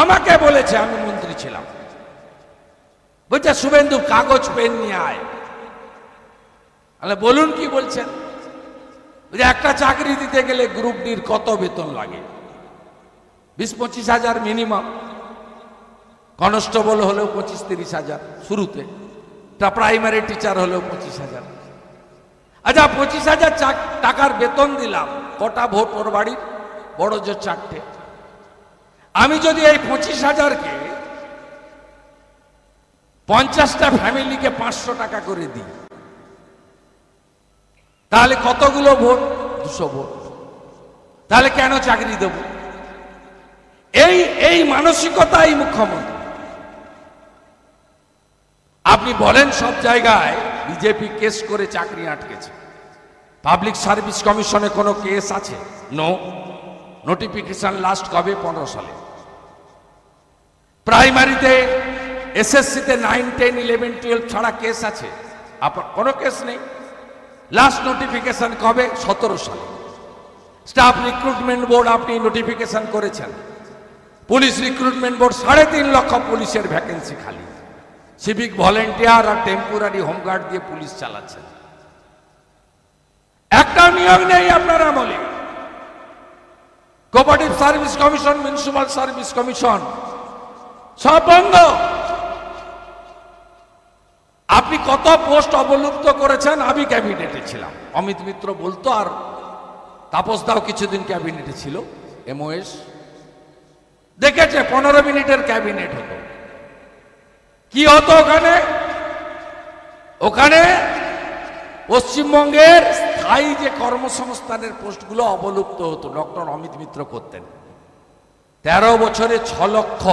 আমাকে বলেছে, আমি মন্ত্রী ছিলাম, বলছে শুভেন্দু কাগজ পেন নিয়ে আয়। বলুন কি বলছেন? একটা চাকরি দিতে গেলে গ্রুপ ডির কত বেতন লাগে? 20-25 হাজার মিনিমাম, কনস্টেবল হলেও 25-30 হাজার শুরুতে, প্রাইমারি টিচার হলেও 25 হাজার। আচ্ছা 25 হাজার টাকার বেতন দিলাম, কটা ভোট ওর বাড়ির? বড় জোর 4টে। আমি যদি এই 25 হাজারকে 50টা ফ্যামিলিকে 500 টাকা করে দিই, তাহলে কতগুলো ভোট? 200 ভোট। তাহলে কেন চাকরি দেব? এই মানসিকতাই মুখ্যমন্ত্রী। আপনি বলেন সব জায়গায় বিজেপি কেস করে চাকরি আটকেছে, পাবলিক সার্ভিস কমিশনে কোনো কেস আছে? নো। নোটিফিকেশন লাস্ট কবে? 15 সালে। প্রাইমারিতে এসএসসিতে 9, 10, 11, 12 ছাড়া কেস আছে? আপনার কোনো কেস নেই। লাস্ট নোটিফিকেশন কবে? 17 সালে। স্টাফ রিক্রুটমেন্ট বোর্ড আপনি নোটিফিকেশন করেছেন। পুলিশ রিক্রুটমেন্ট বোর্ড 3.5 লক্ষ পুলিশের ভ্যাকেন্সি খালি। সিভিক ভলেন্টিয়ার আর টেম্পোরারি হোমগার্ড দিয়ে পুলিশ চালাচ্ছেন। একটা নিয়োগ নেই আপনার আমলে। Cooperative service commission, municipal service commission সব বন্ধ। আপনি কত পোস্ট অবলুপ্ত করেছেন? আমি ক্যাবিনেটে ছিলাম, অমিত মিত্র বলতো, আর তাপস দাও কিছুদিন ক্যাবিনেটে ছিল, এমওএস দেখেছে। 15 মিনিটের ক্যাবিনেট হতো। কি হতো ওখানে? ওখানে পশ্চিমবঙ্গের স্থায়ী যে কর্মসংস্থানের পোস্টগুলো অবলুপ্ত হতো, ডক্টর অমিত মিত্র করতেন। 13 বছরে 6 লক্ষ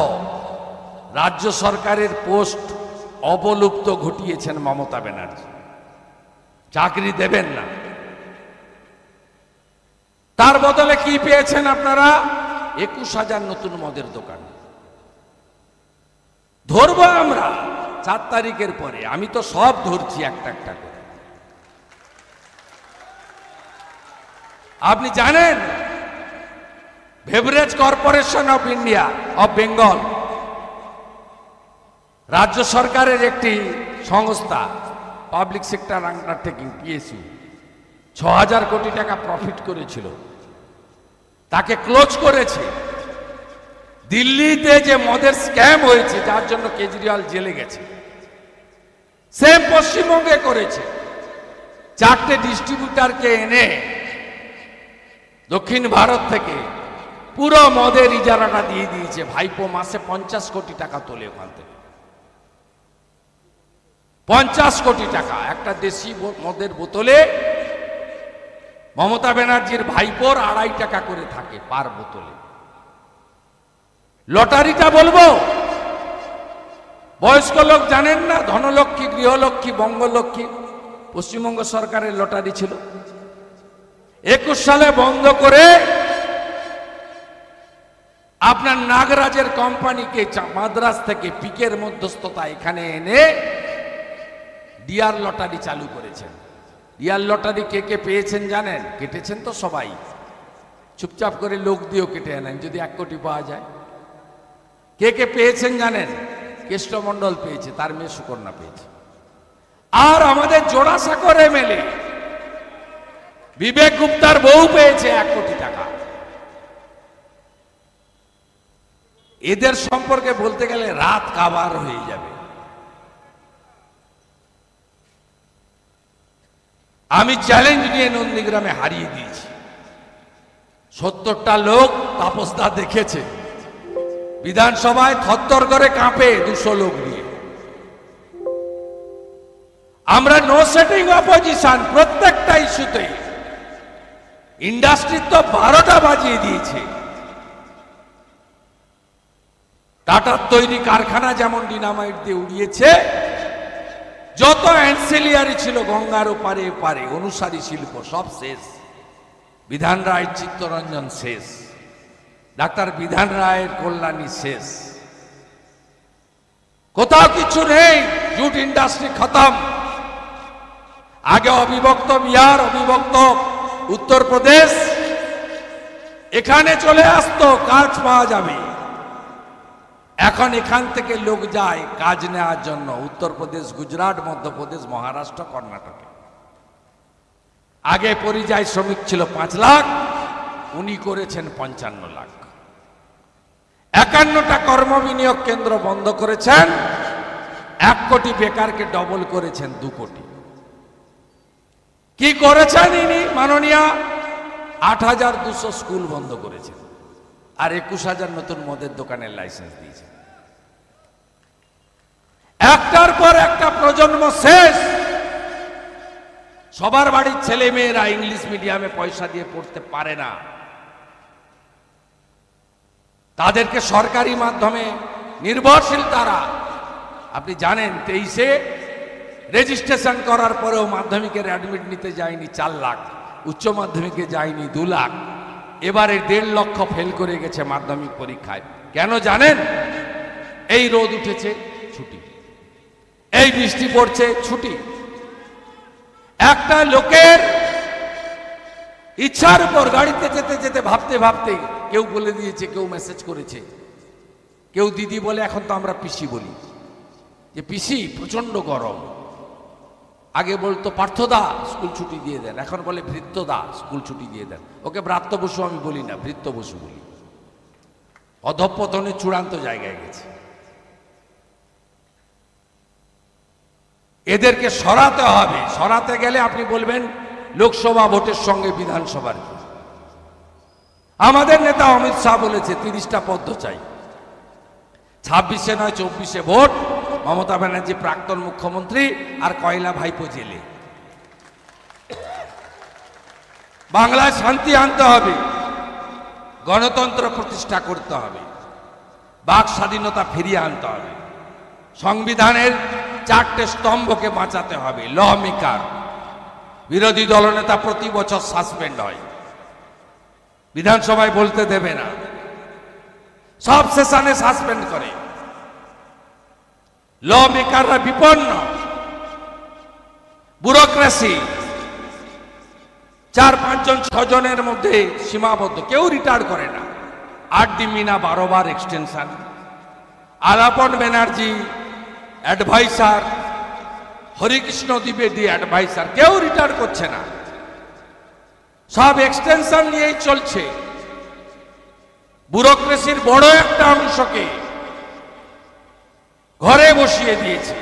রাজ্য সরকারের পোস্ট অবলুপ্ত ঘটিয়েছেন মমতা ব্যানার্জি। চাকরি দেবেন না, তার বদলে কি পেয়েছেন আপনারা? 21,000 নতুন মদের দোকান ধরবো আমরা 4 তারিখের পরে। আমি তো সব ধরছি একটা একটা করে। আপনি জানেন beverage corporation of India, of Bengal, রাজ্য সরকারের একটি সংস্থা, পাবলিক সেক্টর আন্ডারটেকিং, পিএসইউ, 6,000 কোটি টাকা প্রফিট করেছিল, তাকে ক্লোজ করেছে। দিল্লিতে যে মদের স্ক্যাম হয়েছে, যার জন্য কেজরিওয়াল জেলে গেছে, সেম পশ্চিমবঙ্গে করেছে। 4টে ডিস্ট্রিবিউটারকে এনে দক্ষিণ ভারত থেকে পুরো মদের ইজারাটা দিয়ে দিয়েছে। ভাইপো মাসে 50 কোটি টাকা তোলে ওখান থেকে। 50 কোটি টাকা একটা দেশি মদের বোতলে মমতা ব্যানার্জির ভাইপোর 2.5 টাকা করে থাকে পার বোতলে। লটারিটা বলবো, বয়স্ক লোক জানেন না? ধনলক্ষ্মী, গৃহলক্ষ্মী, বঙ্গলক্ষ্মী পশ্চিমবঙ্গ সরকারের লটারি ছিল। 21 সালে বন্ধ করে আপনার নাগরাজের কোম্পানিকে মাদ্রাজ থেকে পিকের মধ্যস্থতা এখানে এনে ডিআর লটারি চালু করেছেন। ডিআর লটারি কে কে পেয়েছেন জানেন? কেটেছেন তো সবাই, চুপচাপ করে লোক দিয়েও কেটে আনেন যদি 1 কোটি পাওয়া যায়। কে কে পেয়েছেন জানেন? কেষ্টমণ্ডল পেয়েছে, তার মেয়ে সুকন্যা পেয়েছে। আর আমাদের জোড়াসাঁকোর এমএলএ বিবেক গুপ্তার বউ পেয়েছে 1 কোটি টাকা। এদের সম্পর্কে বলতে গেলে রাত কাবার হয়ে যাবে। আমি চ্যালেঞ্জ নিয়ে নন্দীগ্রামে হারিয়ে দিয়েছি। 70টা লোক তাপসদা দেখেছে, বিধানসভায় থরথর করে কাঁপে 200 লোক নিয়ে। আমরা নো সেটিং অপোজিশন প্রত্যেকটা ইস্যুতে। ইন্ডাস্ট্রি তো 12টা বাজিয়ে দিয়েছে। টাটার তৈরি কারখানা যেমন ডিনামাইট দিয়ে উড়িয়েছে, যত অ্যান্সিলিয়ারি ছিল গঙ্গার ওপারে এপারে অনুসারী শিল্প সব শেষ। বিধান রায় চিত্তরঞ্জন শেষ, ডাক্তার বিধান রায়ের কল্যাণী শেষ, কোথাও কিছু নেই। জুট ইন্ডাস্ট্রি খতম। আগে অবিভক্ত বিহার, অবিভক্ত উত্তরপ্রদেশ, এখানে চলে আসতো কাঠ পাওয়া যাবে। এখন এখান থেকে লোক যায় কাজ নেওয়ার জন্য উত্তরপ্রদেশ, গুজরাট, মধ্যপ্রদেশ, মহারাষ্ট্র, কর্ণাটকে। আগে পরিযায়ী শ্রমিক ছিল 5 লাখ, উনি করেছেন 55 লাখ। 51টা কর্মবিনিয়োগ কেন্দ্র বন্ধ করেছেন, 1 কোটি বেকারকে ডবল করেছেন 2 কোটি। কি করেছেন ইনি মাননীয়া? 8,200 স্কুল বন্ধ করেছেন আর 21,000 নতুন মদের দোকানের লাইসেন্স দিয়েছেন। একটার পর একটা প্রজন্ম শেষ। সবার বাড়ির ছেলে মেয়েরা ইংলিশ মিডিয়ামে পয়সা দিয়ে পড়তে পারে না, তাদেরকে সরকারি মাধ্যমে নির্ভরশীল তারা। আপনি জানেন 23-এ রেজিস্ট্রেশন করার পরেও মাধ্যমিকের অ্যাডমিট নিতে যায়নি 4 লাখ, উচ্চ মাধ্যমিকে যায়নি 2 লাখ, এবারে 1.5 লক্ষ ফেল করে গেছে মাধ্যমিক পরীক্ষায়। কেন জানেন? এই রোদ উঠেছে ছুটি, এই বৃষ্টি পড়ছে ছুটি। একটা লোকের ইচ্ছার উপর গাড়িতে যেতে যেতে ভাবতে ভাবতে কেউ বলে দিয়েছে, কেউ মেসেজ করেছে, কেউ দিদি বলে, এখন তো আমরা পিসি বলি, যে পিসি প্রচন্ড গরম। আগে বলতো পার্থদা স্কুল ছুটি দিয়ে দেন, এখন বলে ভৃত্যদা স্কুল ছুটি দিয়ে দেন। ওকে ব্রাত্য বসু আমি বলি না, ভৃত্য বসু বলি। অধঃপতনের চূড়ান্ত জায়গায় গেছে। এদেরকে সরাতে হবে। সরাতে গেলে আপনি বলবেন লোকসভা ভোটের সঙ্গে বিধানসভার কি? আমাদের নেতা অমিত শাহ বলেছে 30টা পদ্ম চাই। 26-এ নয় 24-এ ভোট, মমতা ব্যানার্জি প্রাক্তন মুখ্যমন্ত্রী আর কয়লা ভাইপো জেলে। বাংলায় শান্তি আনতে হবে, গণতন্ত্র প্রতিষ্ঠা করতে হবে, বাক স্বাধীনতা ফিরিয়ে আনতে হবে, সংবিধানের 4টে স্তম্ভকে বাঁচাতে হবে। ল মেকার, বিরোধী দলনেতা প্রতি বছর সাসপেন্ড হয়, বিধানসভায় বলতে দেবে না, সব সেশনে সাসপেন্ড করে। ল মেকাররা বিপন্ন। ব্যুরোক্রেসি 4-5 জন 6 জনের মধ্যে সীমাবদ্ধ, কেউ রিটায়ার করে না। 8 মিনা 12 বার এক্সটেনশন, আলাপন ব্যানার্জি অ্যাডভাইসার, হরিকৃষ্ণ দ্বিবেদী অ্যাডভাইসার, কেউ রিটায়ার করছে না, সব এক্সটেনশন নিয়েই চলছে। ব্যুরোক্রেসির বড় একটা অংশকে ঘরে বসিয়ে দিয়েছে।